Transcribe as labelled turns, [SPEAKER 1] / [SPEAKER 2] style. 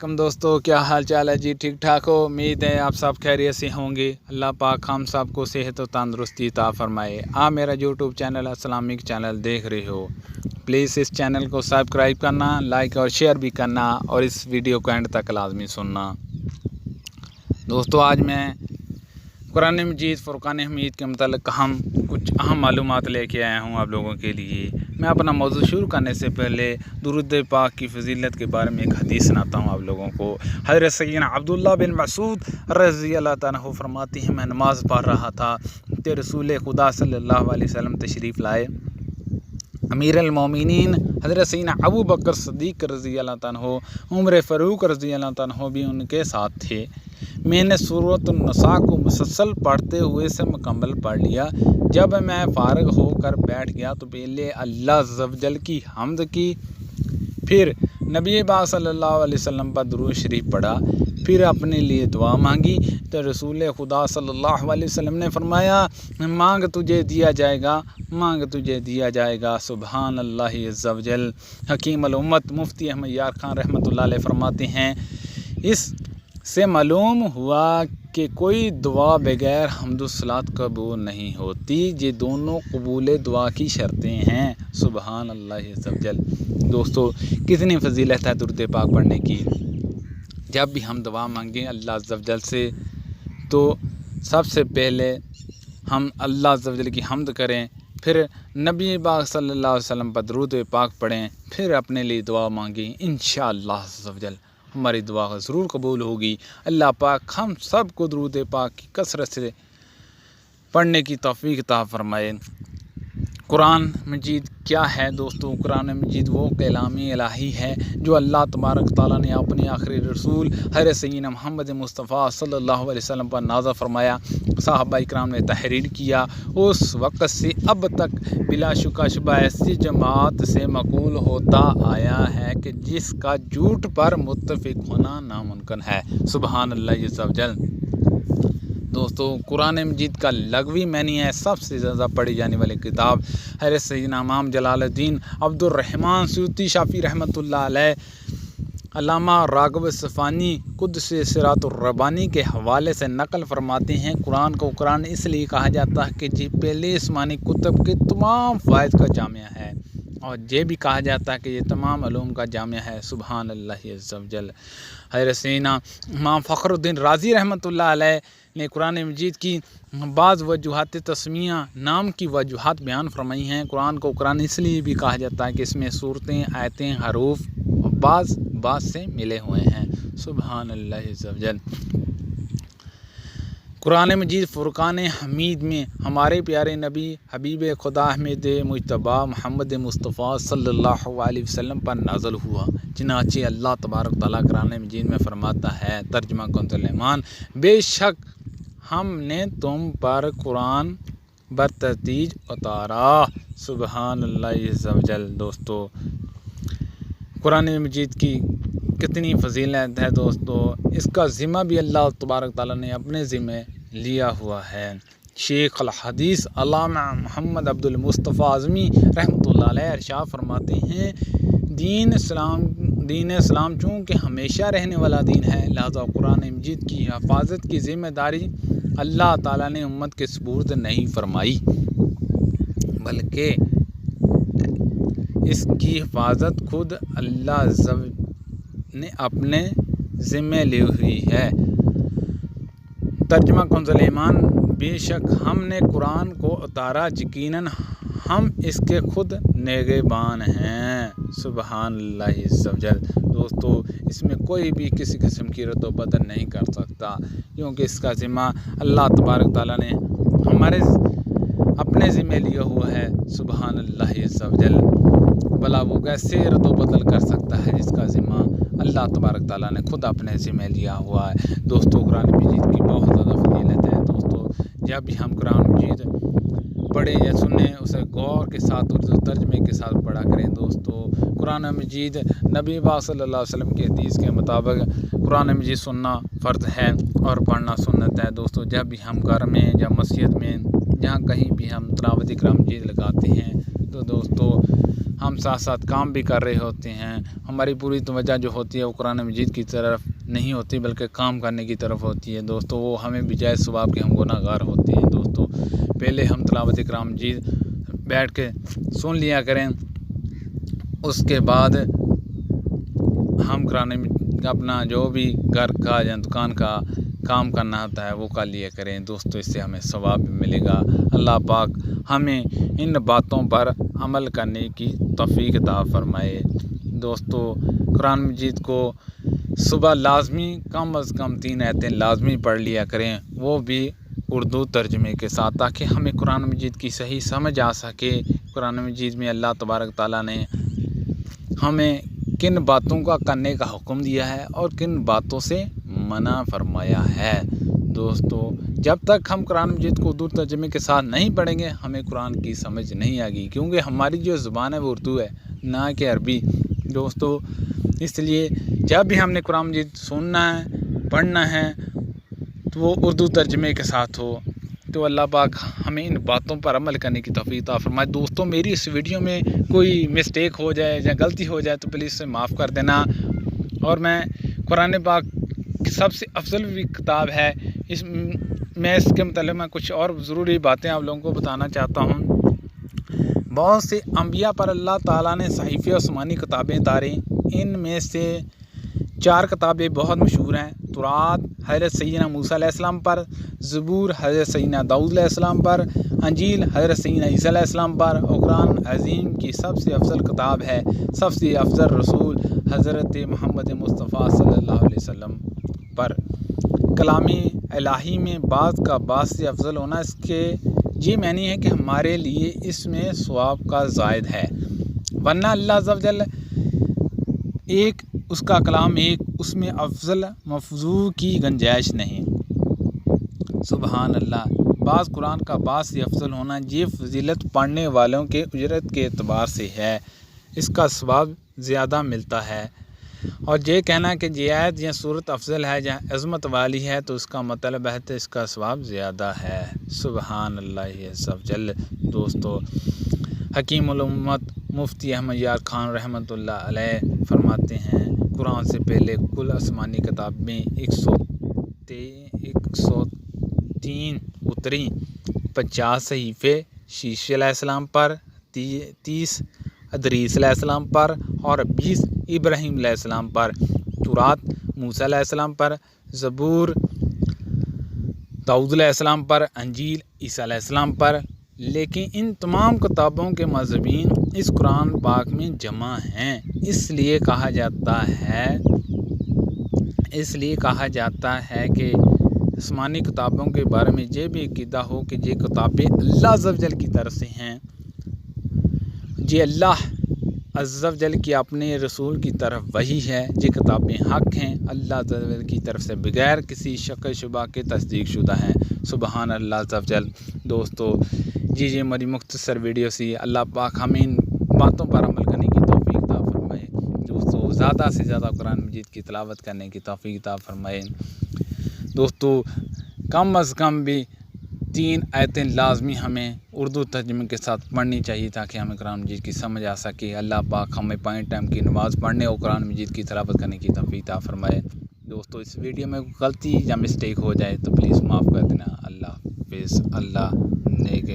[SPEAKER 1] कम दोस्तों, क्या हाल चाल है जी? ठीक ठाक हो? उम्मीद है आप सब खैरियत से होंगे। अल्लाह पाक हम सब को सेहत और तंदुरुस्ती अता फरमाए। आप मेरा यूट्यूब चैनल इस्लामिक चैनल देख रहे हो, प्लीज़ इस चैनल को सब्सक्राइब करना, लाइक और शेयर भी करना और इस वीडियो को एंड तक लाजमी सुनना। दोस्तों, आज मैं कुरान मजीद फ़ुरक़ान हमीद के मतलब हम कुछ अहम मालूमात लेके आया हूँ आप लोगों के लिए। मैं अपना मौजू शुरू करने से पहले दुरूद पाक की फ़जीलत के बारे में एक हदीस सुनाता हूँ आप लोगों को। हज़रत सय्यदना अब्दुल्लाह बिन मसूद रज़ी अल्लाह तआला अन्हु फरमाती हैं, मैं नमाज़ पढ़ रहा था कि रसूल खुदा सल्लल्लाहु अलैहि वसल्लम तशरीफ़ लाए। अमीर अल-मोमिनीन हज़रत सय्यदना अबू बकर सिद्दीक़ रज़ी अल्लाह तआला अन्हु, उमर फ़ारूक रज़ी अल्लाह तआला अन्हु भी उनके साथ थे। मैंने सूरत निसा को मुसलसल पढ़ते हुए से मुकम्मल पढ़ लिया। जब मैं फ़ारिग होकर बैठ गया तो पहले अल्लाह अज़्ज़ व जल की हम्द की, फिर नबी पाक सल्लल्लाहु अलैहि वसल्लम पर दुरूद शरीफ पढ़ा, फिर अपने लिए दुआ मांगी तो रसूल खुदा सल्लल्लाहु अलैहि वसल्लम ने फरमाया, मांग तुझे दिया जाएगा, मांग तुझे दिया जाएगा। सुबहान अल्लाह अज़्ज़ व जल। हकीम अल उम्मत मुफ्ती अहमद यार खान रहमतुल्लाह अलैह फरमाते हैं, इस से मालूम हुआ कि कोई दुआ बगैर हम्दुस्सलात कबूल नहीं होती। ये दोनों कबूल दुआ की शर्तें हैं। सुबहान अल्लाह अज़्ज़ व जल। दोस्तों, कितनी फजीलत है दुरूद पाक पढ़ने की। जब भी हम दुआ मांगें अल्लाह अज़्ज़ व जल से, तो सबसे पहले हम अल्लाह अज़्ज़ व जल की हम्द करें, फिर नबी पाक सल्लल्लाहु अलैहि वसल्लम पर दुरूद पाक पढ़ें, फिर अपने लिए दुआ मांगें। इंशाअल्लाह अज़्ज़ व जल हमारी दुआ ज़रूर कबूल होगी। अल्लाह पाक हम सब को दुरूद पाक की कसरत से पढ़ने की तौफीक अता फरमाए। कुरान मजीद क्या है दोस्तों? कुरान मजीद वो कलाम इलाही है जो अल्लाह तबारक तआला ने अपने आखिरी रसूल हज़रत सय्यदना मोहम्मद मुस्तफ़ा सल्लल्लाहु अलैहि वसल्लम पर नाज़िल फरमाया। सहाबा इकराम ने तहरीर किया। उस वक़्त से अब तक बिला शुबा ऐसी जमात से मक़बूल होता आया है कि जिसका झूठ पर मुत्तफ़िक होना नामुमकिन है। सुबहान अल्लाह अज़्ज़ व जल। दोस्तों, कुरान मजीद का लगवी मानी है सबसे ज़्यादा पढ़ी जाने वाली किताब हज़रत सय्यदना इमाम जलालुद्दीन अब्दुर रहमान सूती शाफ़ी रहमतुल्लाह अलैह, अल्लामा राग़िब सफ़ानी क़ुद्दस सिरातुर रब्बानी के हवाले से नकल फरमाते हैं, कुरान को कुरान इसलिए कहा जाता है कि ये पहले आसमानी कुतुब के तमाम फ़ायद का जामिया है, और ये भी कहा जाता है कि ये तमाम उलूम का जामिया है। सुबहान अल्लाह अज़्ज़ व जल। हज़रत सय्यदना इमाम फ़खरुद्दीन राज़ी रहमतुल्लाह अलैह ने कुरान मजीद की बाज़ वजूहात तस्मिया नाम की वजूहात बयान फरमाई हैं। कुरान को कुरान इसलिए भी कहा जाता है कि इसमें सूरतें, आयतें, हरूफ बाज़ से मिले हुए हैं। सुबहान अल्लाह अज़्ज़ व जल। कुरान मजीद फ़ुरक़ान हमीद में हमारे प्यारे नबी हबीब खुदा अहमद मुज्तबा मोहम्मद मुस्तफ़ा सल्लल्लाहु अलैहि वसल्लम पर नाज़िल हुआ। चनाचे अल्लाह तबारक तआला कुरान मजीद में फरमाता है, तर्जुमा कुन्तुल-ईमान, बेशक हमने तुम पर कुरान बतरतीब उतारा। सुबहान अल्लाह अज़्ज़ व जल। दोस्तों, कुरान मजीद की कितनी फजीलत है दोस्तों। इसका ज़िम्मा भी अल्लाह तबारक तआला ने अपने ज़िम्मे लिया हुआ है। शेख अल हदीस अल्लामा मोहम्मद अब्दुल मुस्तफ़ा आज़मी रहमतुल्लाह अलैह इरशाद फरमाते हैं, दीन इस्लाम चूँकि हमेशा रहने वाला दीन है, लिहाजा कुरान मजीद की हिफाजत की ज़िम्मेदारी अल्लाह ताला ने उम्मत के सुपुर्द नहीं फरमाई, बल्कि इसकी हिफाजत खुद अल्लाह ने अपने ज़िम्मे ली हुई है। तर्जुमा कुन्तुल-ईमान, बेशक हमने कुरान को उतारा, यकीनन हम इसके खुद निगहबान हैं। सुबहान अल्लाह अज़्ज़ व जल। दोस्तों, इसमें कोई भी किसी किस्म की रद्द बदल नहीं कर सकता, क्योंकि इसका ज़िम्मा अल्लाह तबारक तआला ने हमारे अपने ज़िम्मे लिया हुआ है। सुबहान अल्लाह अज़्ज़ व जल। भला वो कैसे रद्द बदल कर सकता है जिसका ज़िम्मा अल्लाह तबारक तआला ने खुद अपने ज़िम्मे लिया हुआ है। दोस्तों, कुरान मजीद की बहुत ज़्यादा फजीलत है। दोस्तों, जब भी हम कुरान मजीद पढ़ें या सुनें, उसे गौर के साथ उर्दू तर्जमे के साथ पढ़ा करें। दोस्तों, कुरान मजीद नबी पाक सल्लल्लाहु अलैहि वसल्लम के हदीस के मुताबिक कुरान मजीद सुनना फ़र्ज़ है और पढ़ना सुन्नत है। दोस्तों, जब भी हम घर में या मस्जिद में, जहाँ कहीं भी हम तिलावत कुरान मजीद लगाते हैं, तो दोस्तों ہم ساتھ ساتھ کام بھی کر رہے ہوتے ہیں، ہماری پوری توجہ جو ہوتی ہے وہ قرآن مجید کی طرف نہیں ہوتی بلکہ کام کرنے کی طرف ہوتی ہے دوستو، وہ ہمیں بجائے ثواب کے ہم گناہ گار ہوتے ہیں دوستو۔ پہلے ہم تلاوت قرآن مجید بیٹھ کے سن لیا کریں، اس کے بعد ہم قرآن اپنا جو بھی گھر کا یا دکان کا کام کرنا ہوتا ہے وہ کر لیا کریں دوستو، اس سے ہمیں ثواب بھی ملے گا۔ اللہ پاک ہمیں ان باتوں پر عمل کرنے کی توفیق عطا فرمائے دوستو۔ قرآن مجید کو صبح لازمی کم از کم 3 آیتیں لازمی پڑھ لیا کریں، وہ بھی اردو ترجمے کے ساتھ، تاکہ ہمیں قرآن مجید کی صحیح سمجھ آ سکے۔ قرآن مجید میں اللہ تبارک تعالیٰ نے ہمیں کن باتوں کا کرنے کا حکم دیا ہے اور کن باتوں سے منع فرمایا ہے دوستو۔ جب تک ہم قرآن مجید کو اردو ترجمے کے ساتھ نہیں پڑھیں گے ہمیں قرآن کی سمجھ نہیں آئے گی، کیونکہ ہماری جو زبان ہے وہ اردو ہے نہ کہ عربی دوستو۔ اس لیے جب بھی ہم نے قرآن مجید سننا ہے پڑھنا ہے تو وہ اردو ترجمے کے ساتھ ہو، تو اللہ پاک ہمیں ان باتوں پر عمل کرنے کی توفیق عطا فرمائے دوستو۔ میری اس ویڈیو میں کوئی مسٹیک ہو جائے یا غلطی ہو جائے تو پلیز سے معاف کر دینا، اور میں قرآن پاک سب سے افضل بھی کتاب ہے، میں اس کے متعلق میں کچھ اور ضروری باتیں آپ لوگوں کو بتانا چاہتا ہوں۔ بہت سے انبیاء پر اللہ تعالیٰ نے صحیفے عثمانی کتابیں اتاریں، ان میں سے 4 کتابیں بہت مشہور ہیں۔ تورات حضرت سیدنا موسیٰ علیہ السلام پر، زبور حضرت سیدنا داؤد علیہ السلام پر، انجیل حضرت سیدنا عیسیٰ علیہ السلام پر، اور قرآن عظیم کی سب سے افضل کتاب ہے، سب سے افضل رسول حضرت محمد مصطفیٰ صلی اللہ علیہ وسلم پر۔ کلام الہی میں بعض کا بعض سے افضل ہونا اس کے یہ معنی ہے کہ ہمارے لیے اس میں ثواب کا زائد ہے، ورنہ اللہ عز و جل ایک اس کا کلام ایک، اس میں افضل مفضول کی گنجائش نہیں۔ سبحان اللہ۔ بعض قرآن کا بعض سے افضل ہونا یہ فضیلت پڑھنے والوں کے اجرت کے اعتبار سے ہے، اس کا ثواب زیادہ ملتا ہے، اور یہ کہنا کہ یہ آیت یا صورت افضل ہے یا عظمت والی ہے تو اس کا مطلب ہے کہ اس کا ثواب زیادہ ہے۔ سبحان اللہ عز و جل دوستو۔ حکیم الامت مفتی احمد یار خان رحمۃ اللہ علیہ فرماتے ہیں، قرآن سے پہلے کل آسمانی کتابیں 103 اتری، 50 صحیفے شیشے علیہ السلام پر، 30 ادریس علیہ السلام پر، اور 20 ابراہیم علیہ السلام پر، تورات موسیٰ علیہ السلام پر، زبور داؤد علیہ السلام پر، انجیل عیسیٰ علیہ السلام پر۔ لیکن ان تمام کتابوں کے مضامین اس قرآن پاک میں جمع ہیں، اس لیے کہا جاتا ہے کہ آسمانی کتابوں کے بارے میں یہ بھی عقیدہ ہو کہ یہ کتابیں اللہ عز و جل کی طرف سے ہیں، یہ اللہ عز و جل کی اپنے رسول کی طرف وحی ہے، یہ کتابیں حق ہیں، اللہ عز و جل کی طرف سے بغیر کسی شک شبہ کے تصدیق شدہ ہیں۔ سبحان اللہ عز و جل دوستو۔ یہ ہماری مختصر ویڈیو سی، اللہ پاک ہمیں ان باتوں پر عمل کرنے کی توفیق عطا فرمائے دوستو، زیادہ سے زیادہ قرآن مجید کی تلاوت کرنے کی توفیق عطا فرمائے دوستو۔ کم از کم بھی 3 آیتیں لازمی ہمیں اردو ترجمے کے ساتھ پڑھنی چاہیے تاکہ ہمیں قرآن مجید کی سمجھ آ سکے۔ اللہ پاک ہمیں 5 ٹائم کی نماز پڑھنے اور قرآن مجید کی تلاوت کرنے کی توفیق عطا فرمائے دوستو۔ اس ویڈیو میں غلطی یا مسٹیک ہو جائے تو پلیز معاف کر دینا۔ اللہ حافظ۔ اللہ نیک